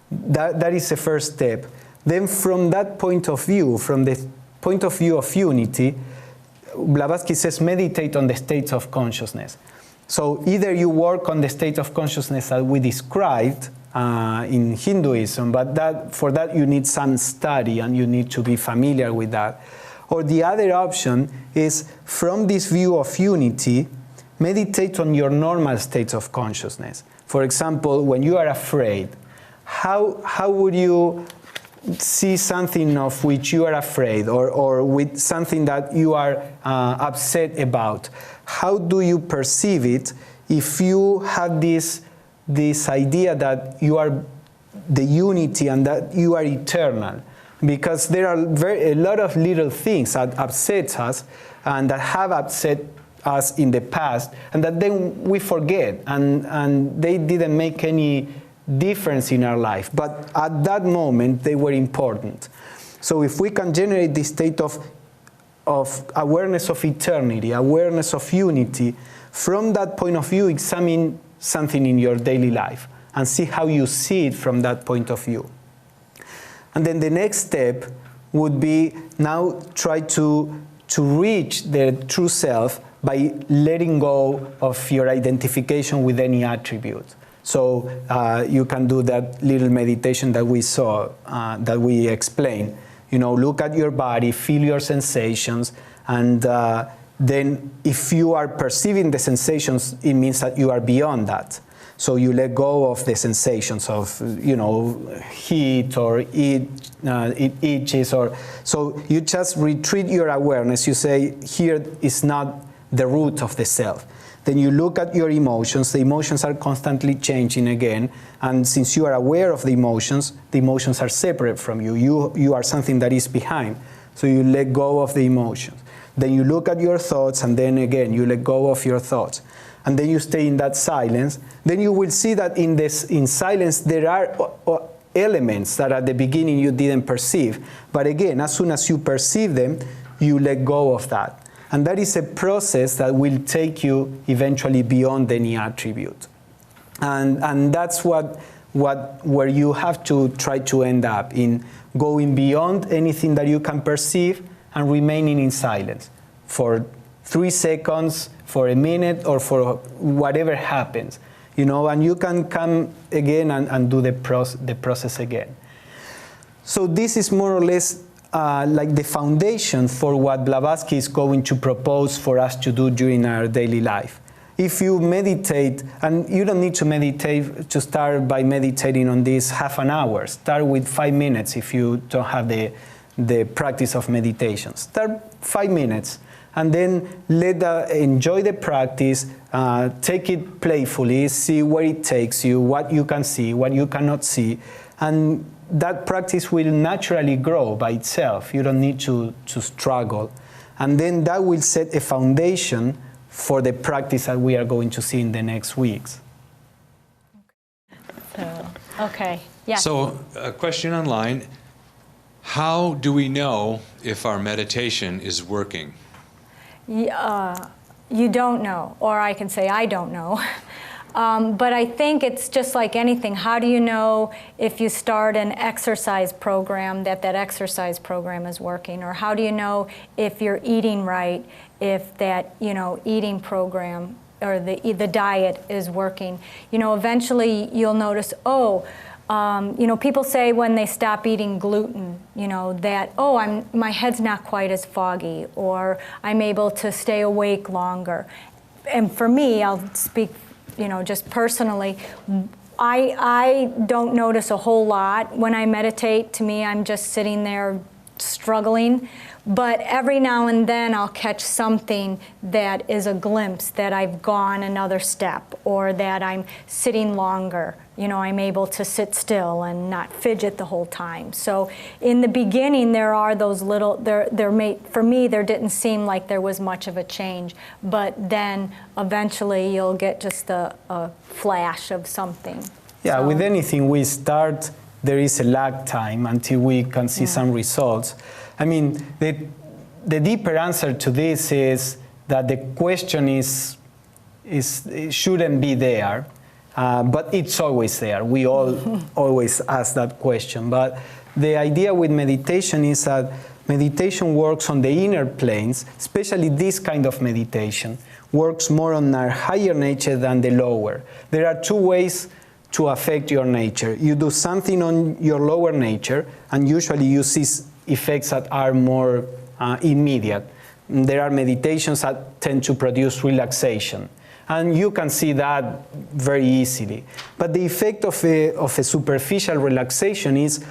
That is the first step. Then from that point of view, from the point of view of unity, Blavatsky says meditate on the states of consciousness. So either you work on the state of consciousness that we described, in Hinduism, but for that you need some study and you need to be familiar with that. Or the other option is, from this view of unity, meditate on your normal states of consciousness. For example, when you are afraid, how would you see something of which you are afraid, or with something that you are upset about? How do you perceive it if you have this idea that you are the unity and that you are eternal? Because there are a lot of little things that upset us and that have upset us in the past, and that then we forget, and they didn't make any difference in our life, but at that moment they were important. So if we can generate this state of awareness of eternity, awareness of unity, from that point of view, examine something in your daily life and see how you see it from that point of view. And then the next step would be now try to reach the true self by letting go of your identification with any attribute. So you can do that little meditation that we saw, that we explained. Look at your body, feel your sensations, and then if you are perceiving the sensations, it means that you are beyond that. So you let go of the sensations of, heat or it itches, so you just retreat your awareness. You say, here is not the root of the self. Then you look at your emotions. The emotions are constantly changing again, and since you are aware of the emotions are separate from you. You are something that is behind. So you let go of the emotions. Then you look at your thoughts, and then again you let go of your thoughts. And then you stay in that silence. Then you will see that in silence there are elements that at the beginning you didn't perceive. But again, as soon as you perceive them, you let go of that. And that is a process that will take you eventually beyond any attribute. And that's where you have to try to end up, in going beyond anything that you can perceive and remaining in silence for 3 seconds, for a minute, or for whatever happens. And you can come again and do the process again. So this is more or less like the foundation for what Blavatsky is going to propose for us to do during our daily life. If you meditate, and you don't need to meditate to start by meditating on this half an hour. Start with 5 minutes if you don't have the practice of meditation. Start 5 minutes, and then enjoy the practice, take it playfully, see where it takes you, what you can see, what you cannot see, and that practice will naturally grow by itself. You don't need to struggle. And then that will set a foundation for the practice that we are going to see in the next weeks. Okay, yeah. So, a question online. How do we know if our meditation is working? You don't know, or I can say I don't know. But I think it's just like anything. How do you know if you start an exercise program that exercise program is working? Or how do you know if you're eating right, if that eating program or the diet is working? Eventually you'll notice, people say when they stop eating gluten, that, my head's not quite as foggy, or I'm able to stay awake longer. And for me, I'll speak just personally, I don't notice a whole lot when I meditate. To me, I'm just sitting there struggling. But every now and then I'll catch something that is a glimpse that I've gone another step, or that I'm sitting longer. I'm able to sit still and not fidget the whole time. So in the beginning, there are those little, for me, there didn't seem like there was much of a change. But then eventually you'll get just a flash of something. Yeah, with anything we start, there is a lag time until we can see some results. I mean, the deeper answer to this is that the question it shouldn't be there, but it's always there. We all always ask that question. But the idea with meditation is that meditation works on the inner planes, especially this kind of meditation, works more on our higher nature than the lower. There are 2 ways to affect your nature. You do something on your lower nature, and usually you see effects that are more immediate. There are meditations that tend to produce relaxation, and you can see that very easily. But the effect of a superficial relaxation is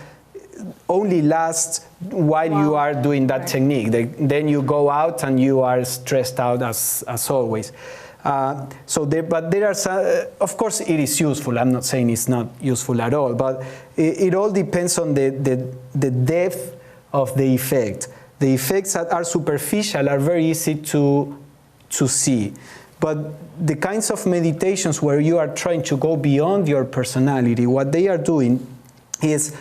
only lasts while you are doing that technique. Then you go out and you are stressed out as always. But there are some, of course it is useful. I'm not saying it's not useful at all, but it all depends on the depth of the effect. The effects that are superficial are very easy to see. But the kinds of meditations where you are trying to go beyond your personality, what they are doing is,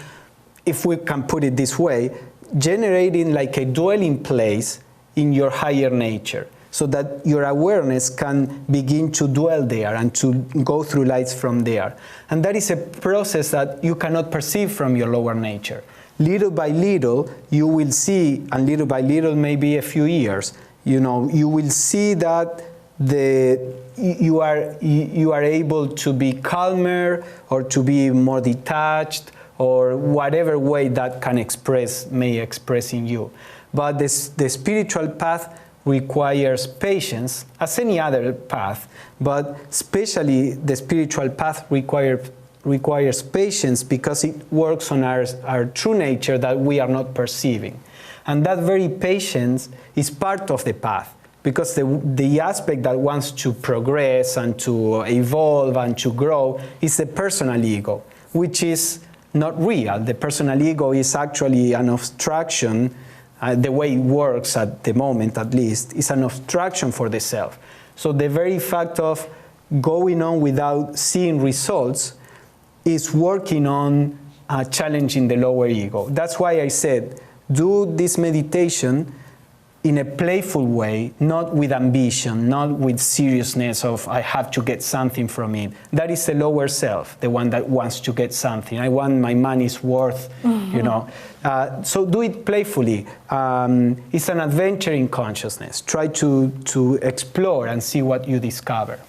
if we can put it this way, generating like a dwelling place in your higher nature, so that your awareness can begin to dwell there and to go through lights from there. And that is a process that you cannot perceive from your lower nature. Little by little, you will see, and little by little, maybe a few years, you will see that you are able to be calmer, or to be more detached, or whatever way that may express in you. But the spiritual path requires patience, as any other path, but especially the spiritual path requires patience, because it works on our true nature that we are not perceiving. And that very patience is part of the path, because the aspect that wants to progress and to evolve and to grow is the personal ego, which is not real. The personal ego is actually an obstruction. The way it works at the moment, at least, is an obstruction for the self. So the very fact of going on without seeing results is working on challenging the lower ego. That's why I said, do this meditation in a playful way, not with ambition, not with seriousness of I have to get something from it. That is the lower self, the one that wants to get something. I want my money's worth, So do it playfully. It's an adventure in consciousness. Try to explore and see what you discover.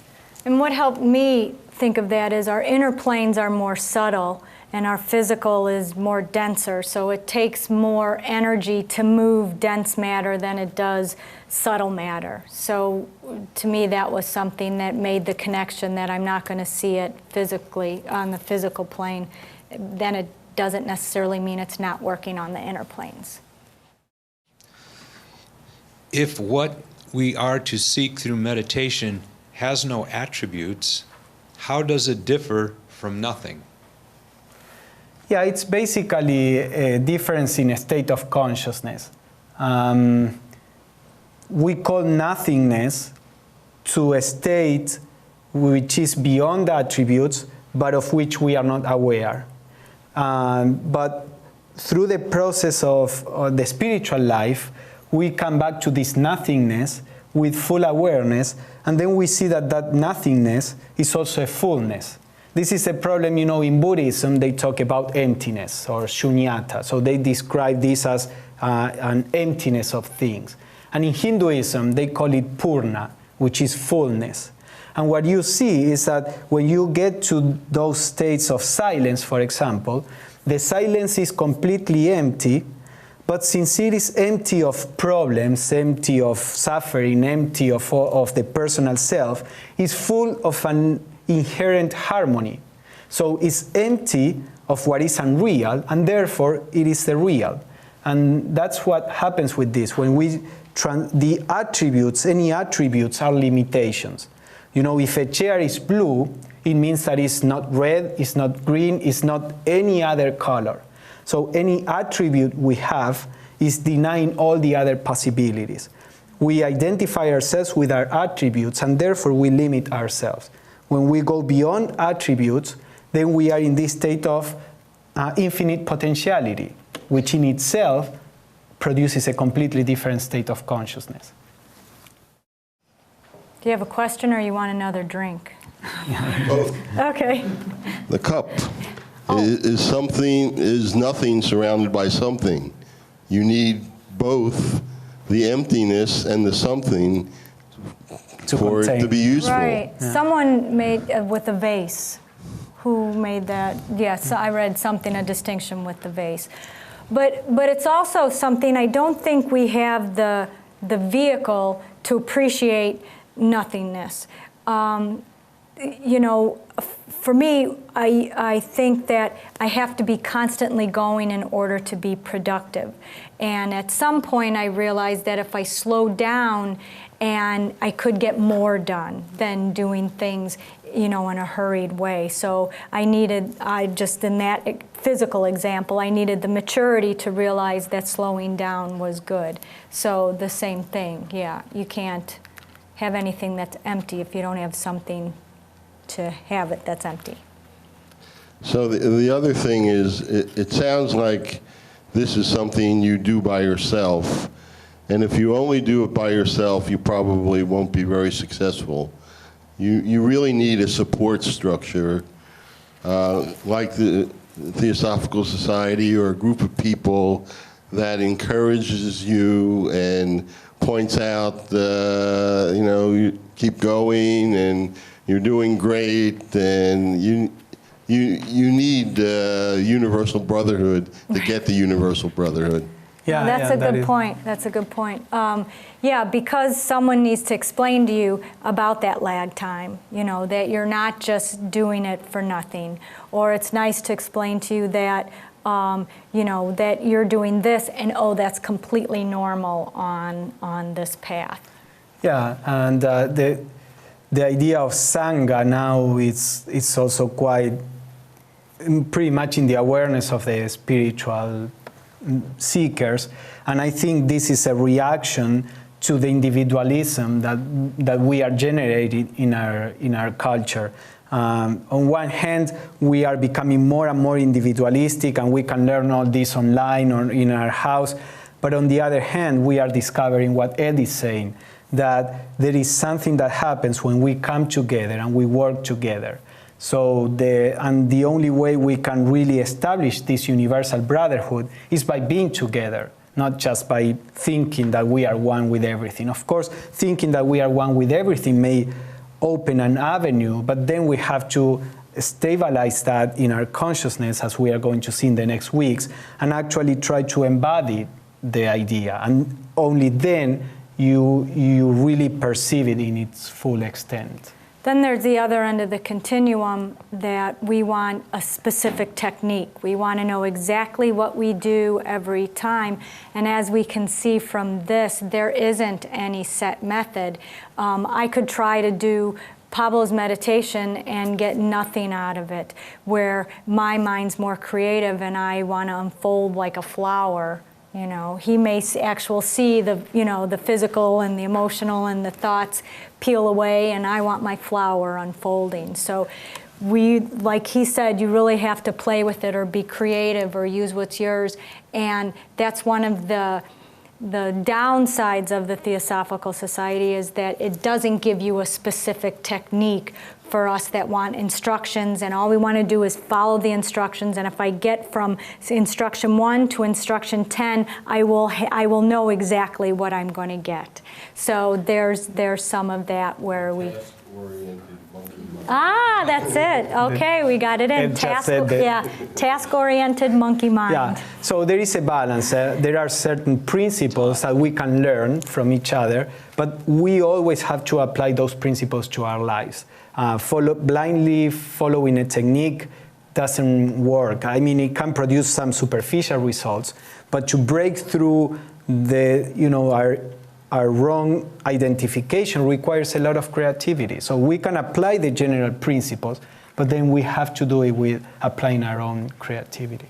And what helped me think of that is our inner planes are more subtle, and our physical is more denser, so it takes more energy to move dense matter than it does subtle matter. So to me, that was something that made the connection that I'm not going to see it physically on the physical plane. Then it doesn't necessarily mean it's not working on the inner planes. If what we are to seek through meditation has no attributes, how does it differ from nothing? Yeah, it's basically a difference in a state of consciousness. We call nothingness to a state which is beyond the attributes, but of which we are not aware. But through the process of the spiritual life, we come back to this nothingness with full awareness, and then we see that nothingness is also a fullness. This is a problem, in Buddhism, they talk about emptiness or shunyata. So they describe this as an emptiness of things. And in Hinduism, they call it purna, which is fullness. And what you see is that when you get to those states of silence, for example, the silence is completely empty, but since it is empty of problems, empty of suffering, empty of the personal self, it's full of an inherent harmony. So it's empty of what is unreal, and therefore it is the real. And that's what happens with this. When the attributes, any attributes are limitations. If a chair is blue, it means that it's not red, it's not green, it's not any other color. So any attribute we have is denying all the other possibilities. We identify ourselves with our attributes, and therefore we limit ourselves. When we go beyond attributes, then we are in this state of infinite potentiality, which in itself produces a completely different state of consciousness. Do you have a question, or you want another drink? Both. Okay. The cup is nothing surrounded by something. You need both the emptiness and the something for it to be useful. Right. Yeah. Someone made with a vase. who made that? Yes, I read something, a distinction with the vase. But it's also something, I don't think we have the vehicle to appreciate nothingness. You know, for me, I think that I have to be constantly going in order to be productive. And at some point I realized that if I slowed down, and I could get more done than doing things, you know, in a hurried way. So I just in that physical example, I needed the maturity to realize that slowing down was good. So the same thing, yeah, you can't have anything that's empty if you don't have something to have it that's empty. So the other thing is, it sounds like this is something you do by yourself. And if you only do it by yourself, you probably won't be very successful. You really need a support structure, like the Theosophical Society, or a group of people that encourages you and points out, you know, you keep going and you're doing great, and you need universal brotherhood to get the universal brotherhood. Yeah, that's a good point. That's a good point. Yeah, because someone needs to explain to you about that lag time, you know, that you're not just doing it for nothing. Or it's nice to explain to you that, you know, that you're doing this and, oh, that's completely normal on this path. Yeah, and the idea of Sangha now is also quite pretty much in the awareness of the spiritual seekers, and I think this is a reaction to the individualism that we are generating in our culture. On one hand, we are becoming more and more individualistic, and we can learn all this online or in our house. But on the other hand, we are discovering what Ed is saying, that there is something that happens when we come together and we work together. So the only way we can really establish this universal brotherhood is by being together, not just by thinking that we are one with everything. Of course, thinking that we are one with everything may open an avenue, but then we have to stabilize that in our consciousness, as we are going to see in the next weeks, and actually try to embody the idea. And only then you really perceive it in its full extent. Then there's the other end of the continuum, that we want a specific technique. We want to know exactly what we do every time. And as we can see from this, there isn't any set method. I could try to do Pablo's meditation and get nothing out of it, where my mind's more creative and I want to unfold like a flower. You know, he may actually see the, you know, the physical and the emotional and the thoughts peel away, and I want my flower unfolding. So we, like he said, you really have to play with it or be creative or use what's yours. And that's one of the downsides of the Theosophical Society, is that it doesn't give you a specific technique for us that want instructions, and all we want to do is follow the instructions. And if I get from instruction 1 to instruction 10, I will know exactly what I'm going to get. So there's some of that where we. Ah, that's it. Okay, we got it in. Task-oriented monkey mind. Yeah, so there is a balance. There are certain principles that we can learn from each other, but we always have to apply those principles to our lives. Blindly following a technique doesn't work. I mean, it can produce some superficial results, but to break through our wrong identification requires a lot of creativity. So we can apply the general principles, but then we have to do it with applying our own creativity.